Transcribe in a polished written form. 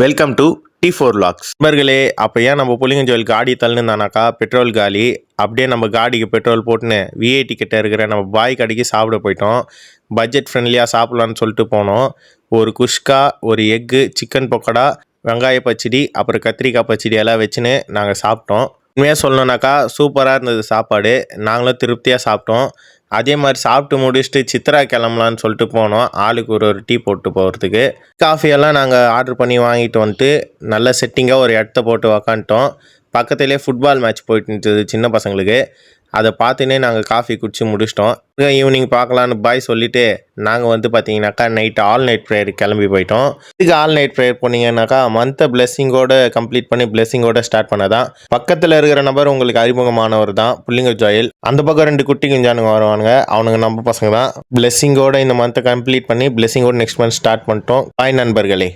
Welcome to T4 Vlogs. நண்பர்களே, அப்போ ஏன் நம்ம புளிங்கஞ்சோலுக்கு ஆடி தள்ளுனானாக்கா பெட்ரோல் காலி. அப்படியே நம்ம காடிக்கு பெட்ரோல் போட்டுன்னு விஐடி கிட்ட இருக்கிற நம்ம பாய் கடைக்கு சாப்பிட போயிட்டோம். பட்ஜெட் ஃப்ரெண்ட்லியாக சாப்பிட்லான்னு சொல்லிட்டு போனோம். ஒரு குஷ்கா, ஒரு எக்கு, சிக்கன் பக்கோடா, வெங்காய பச்சடி, அப்புறம் கத்திரிக்காய் பச்சடி எல்லாம் வச்சுன்னு நாங்கள் சாப்பிட்டோம். உண்மையாக சொல்லணுன்னாக்கா சூப்பராக இருந்தது சாப்பாடு. நாங்களும் திருப்தியாக சாப்பிட்டோம். அதே மாதிரி சாப்பிட்டு முடிச்சுட்டு சித்ரா கிளம்பலான்னு சொல்லிட்டு போனோம். ஆளுக்கு ஒரு ஒரு டீ போட்டு போகிறதுக்கு. காஃபியெல்லாம் நாங்கள் ஆர்டர் பண்ணி வாங்கிட்டு வந்துட்டு நல்ல செட்டிங்காக ஒரு இடத்த போட்டு உக்காந்துட்டோம். பக்கத்துலேயே ஃபுட்பால் மேட்ச் போயிட்டு இருந்தது சின்ன பசங்களுக்கு. அதை பார்த்துன்னே நாங்கள் காஃபி குடிச்சு முடிச்சிட்டோம். ஈவினிங் பார்க்கலான்னு பாய் சொல்லிவிட்டு நாங்கள் பார்த்தீங்கன்னாக்கா நைட்டு ஆல் நைட் ப்ரேயர் கிளம்பி போயிட்டோம். இதுக்கு ஆல் நைட் ப்ரேயர் போனீங்கன்னாக்கா மந்த்தை பிளெஸ்ஸிங்கோடு கம்ப்ளீட் பண்ணி பிளெஸ்ஸிங்கோடு ஸ்டார்ட் பண்ணதான். பக்கத்தில் இருக்கிற நபர் உங்களுக்கு அறிமுகமானவர் தான் புள்ளிங்க ஜோயல். அந்த பக்கம் 2 குட்டி குஞ்சானுங்க வருவானுங்க, அவனுங்க நம்ம பசங்க தான். பிளெஸ்ஸிங்கோடு இந்த மந்த்தை கம்ப்ளீட் பண்ணி பிளெஸ்ஸிங்கோடு நெக்ஸ்ட் மந்த் ஸ்டார்ட் பண்ணிட்டோம். பாய் நண்பர்களே.